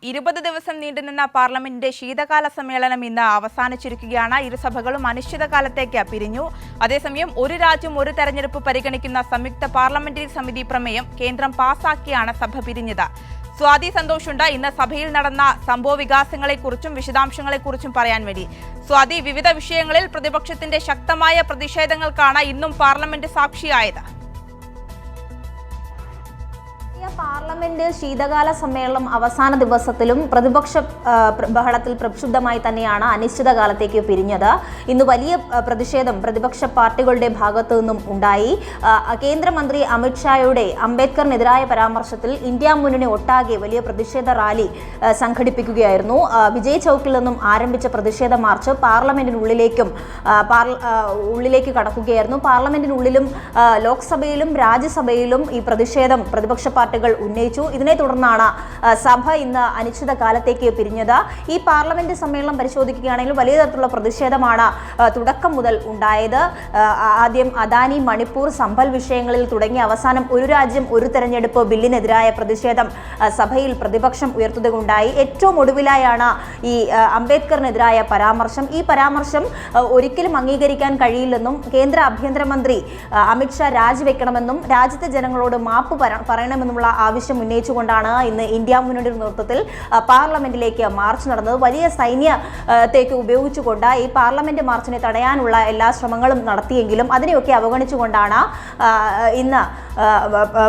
20 ദിവസം നീണ്ടുനിന്ന പാർലമെന്റിന്റെ ശീതകാല സമ്മേളനം ഇന്ന് അവസാനിച്ചിരിക്കുകയാണ്. ഇരുസഭകളും അനിശ്ചിതകാലത്തേക്ക് പിരിഞ്ഞു. അതേസമയം ഒരു രാജ്യം ഒരു തെരഞ്ഞെടുപ്പ് പരിഗണിക്കുന്ന സംയുക്ത പാർലമെന്ററി സമിതി പ്രമേയം കേന്ദ്രം പാസാക്കിയാണ് സഭ പിരിഞ്ഞത്. സ്വാതി സന്തോഷുണ്ട് ഇന്ന് സഭയിൽ നടന്ന സംഭവ വികാസങ്ങളെക്കുറിച്ചും വിശദാംശങ്ങളെക്കുറിച്ചും പറയാൻ വേണ്ടി. സ്വാതി, വിവിധ വിഷയങ്ങളിൽ പ്രതിപക്ഷത്തിന്റെ ശക്തമായ പ്രതിഷേധങ്ങൾക്കാണ് ഇന്നും പാർലമെന്റ് സാക്ഷിയായത്. പാർലമെന്റ് ശീതകാല സമ്മേളനം അവസാന ദിവസത്തിലും പ്രതിപക്ഷ ബഹളത്തിൽ പ്രക്ഷുബ്ധമായി തന്നെയാണ് അനിശ്ചിതകാലത്തേക്ക് പിരിഞ്ഞത്. ഇന്ന് വലിയ പ്രതിഷേധം പ്രതിപക്ഷ പാർട്ടികളുടെ ഭാഗത്തു നിന്നും ഉണ്ടായി. കേന്ദ്രമന്ത്രി അമിത്ഷായുടെ അംബേദ്കറിനെതിരായ പരാമർശത്തിൽ ഇന്ത്യ മുന്നണി ഒട്ടാകെ വലിയ പ്രതിഷേധ റാലി സംഘടിപ്പിക്കുകയായിരുന്നു. വിജയ് ചൌക്കിൽ നിന്നും ആരംഭിച്ച പ്രതിഷേധ മാർച്ച് ഉള്ളിലേക്ക് കടക്കുകയായിരുന്നു. പാർലമെന്റിനുള്ളിലും ലോക്സഭയിലും രാജ്യസഭയിലും ഈ പ്രതിഷേധം പ്രതിപക്ഷ പാർട്ടികൾ ഉന്നയിച്ചു. ഇതിനെ തുടർന്നാണ് സഭ ഇന്ന് അനിശ്ചിതകാലത്തേക്ക് പിരിഞ്ഞത്. ഈ പാർലമെന്റ് സമ്മേളനം പരിശോധിക്കുകയാണെങ്കിൽ വലിയ തരത്തിലുള്ള പ്രതിഷേധമാണ് തുടക്കം മുതൽ ഉണ്ടായത്. ആദ്യം അദാനി, മണിപ്പൂർ, സമ്പൽ വിഷയങ്ങളിൽ തുടങ്ങി അവസാനം ഒരു രാജ്യം ഒരു തെരഞ്ഞെടുപ്പ് ബില്ലിനെതിരായ പ്രതിഷേധം സഭയിൽ പ്രതിപക്ഷം ഉയർത്തുകയുണ്ടായി. ഏറ്റവും ഒടുവിലായാണ് ഈ അംബേദ്കറിനെതിരായ പരാമർശം. ഈ പരാമർശം ഒരിക്കലും അംഗീകരിക്കാൻ കഴിയില്ലെന്നും കേന്ദ്ര ആഭ്യന്തരമന്ത്രി അമിത്ഷാ രാജിവെക്കണമെന്നും രാജ്യത്തെ ജനങ്ങളോട് മാപ്പ് പറയണമെന്നുള്ള ആവശ്യം ഉന്നയിച്ചുകൊണ്ടാണ് ഇന്ന് ഇന്ത്യ മുന്നണിയുടെ നേതൃത്വത്തിൽ പാർലമെന്റിലേക്ക് മാർച്ച് നടന്നത്. വലിയ സൈന്യത്തേക്ക് ഉപയോഗിച്ചുകൊണ്ട് ഈ പാർലമെന്റ് മാർച്ചിനെ തടയാനുള്ള എല്ലാ ശ്രമങ്ങളും നടത്തിയെങ്കിലും അതിനെയൊക്കെ അവഗണിച്ചുകൊണ്ടാണ് ഇന്ന്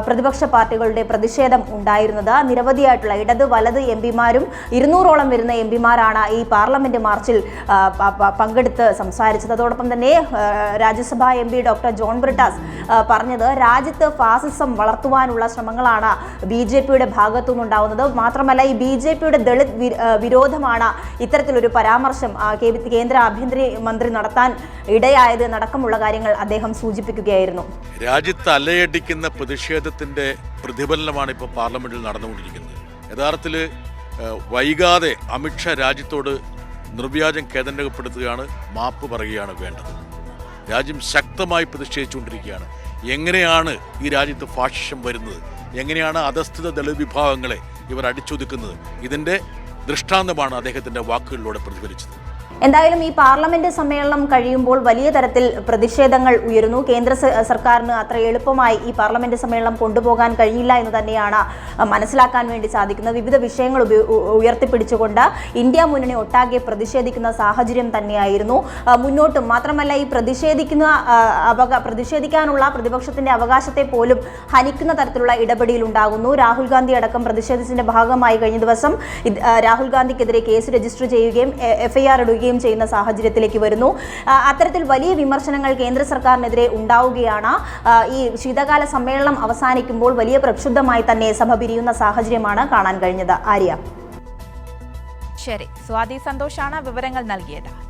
പ്രതിപക്ഷ പാർട്ടികളുടെ പ്രതിഷേധം ഉണ്ടായിരുന്നത്. നിരവധിയായിട്ടുള്ള ഇടത് വലത് എംപിമാരും 200ഓളം വരുന്ന എംപിമാരാണ് ഈ പാർലമെന്റ് മാർച്ചിൽ പങ്കെടുത്ത് സംസാരിച്ചത്. അതോടൊപ്പം തന്നെ Rajya Sabha M P doctor John Brittas പറഞ്ഞത് രാജ്യത്ത് ഫാസിസം വളർത്തുവാനുള്ള ശ്രമങ്ങളാണ് ബി.ജെ.പിയുടെ ഭാഗത്തു നിന്നുണ്ടാവുന്നത്. മാത്രമല്ല ഈ ബി.ജെ.പിയുടെ ദളിത് വിരോധമാണ് ഇത്തരത്തിലൊരു പരാമർശം കേന്ദ്ര ആഭ്യന്തര മന്ത്രി നടത്താൻ ഇടയായത് അടക്കമുള്ള കാര്യങ്ങൾ അദ്ദേഹം സൂചിപ്പിക്കുകയായിരുന്നു. രാജ്യത്ത് അലയടിക്കുന്ന പ്രതിഷേധത്തിന്റെ പ്രതിഫലനമാണ് ഇപ്പോൾ പാർലമെന്റിൽ നടന്നുകൊണ്ടിരിക്കുന്നത്. യഥാർത്ഥത്തിൽ വൈകാതെ അമിത്ഷാ രാജ്യത്തോട് നിർവ്യാജം ഖേദം രേഖപ്പെടുത്തുകയാണ്, മാപ്പ് പറയുകയാണ് വേണ്ടത്. രാജ്യം ശക്തമായി പ്രതിഷേധിച്ചുകൊണ്ടിരിക്കുകയാണ്. എങ്ങനെയാണ് ഈ രാജ്യത്ത് ഫാഷിസം വരുന്നത്, എങ്ങനെയാണ് അധസ്ഥിത ദളിത് വിഭാഗങ്ങളെ ഇവർ അടിച്ചൊതുക്കുന്നത്, ഇതിൻ്റെ ദൃഷ്ടാന്തമാണ് അദ്ദേഹത്തിൻ്റെ വാക്കുകളിലൂടെ പ്രതിഫലിച്ചത്. എന്തായാലും ഈ പാർലമെന്റ് സമ്മേളനം കഴിയുമ്പോൾ വലിയ തരത്തിൽ പ്രതിഷേധങ്ങൾ ഉയരുന്നു. കേന്ദ്ര സർക്കാരിന് അത്ര എളുപ്പമായി ഈ പാർലമെന്റ് സമ്മേളനം കൊണ്ടുപോകാൻ കഴിയില്ല എന്ന് തന്നെയാണ് മനസ്സിലാക്കാൻ വേണ്ടി സാധിക്കുന്നത്. വിവിധ വിഷയങ്ങൾ ഉയർത്തിപ്പിടിച്ചുകൊണ്ട് ഇന്ത്യ മുന്നണി ഒട്ടാകെ പ്രതിഷേധിക്കുന്ന സാഹചര്യം തന്നെയായിരുന്നു മുന്നോട്ടും. മാത്രമല്ല ഈ പ്രതിഷേധിക്കാനുള്ള പ്രതിപക്ഷത്തിന്റെ അവകാശത്തെ പോലും ഹനിക്കുന്ന തരത്തിലുള്ള ഇടപെടൽ ഉണ്ടാകുന്നു. രാഹുൽ ഗാന്ധി അടക്കം പ്രതിഷേധത്തിന്റെ ഭാഗമായി കഴിഞ്ഞ ദിവസം രാഹുൽ ഗാന്ധിക്കെതിരെ കേസ് രജിസ്റ്റർ ചെയ്യുകയും FIR ഇടുകയും ചെയ്യുന്ന സാഹചര്യത്തിലേക്ക് വരുന്നു. അത്തരത്തിൽ വലിയ വിമർശനങ്ങൾ കേന്ദ്ര സർക്കാരിനെതിരെ ഉണ്ടാവുകയാണ്. ഈ ശീതകാല സമ്മേളനം അവസാനിക്കുമ്പോൾ വലിയ പ്രക്ഷുബ്ധമായി തന്നെ സഭ പിരിയുന്ന സാഹചര്യമാണ് കാണാൻ കഴിഞ്ഞത്. ആര്യ. ശരി, സ്വാതി സന്തോഷാണ് വിവരങ്ങൾ നൽകിയത്.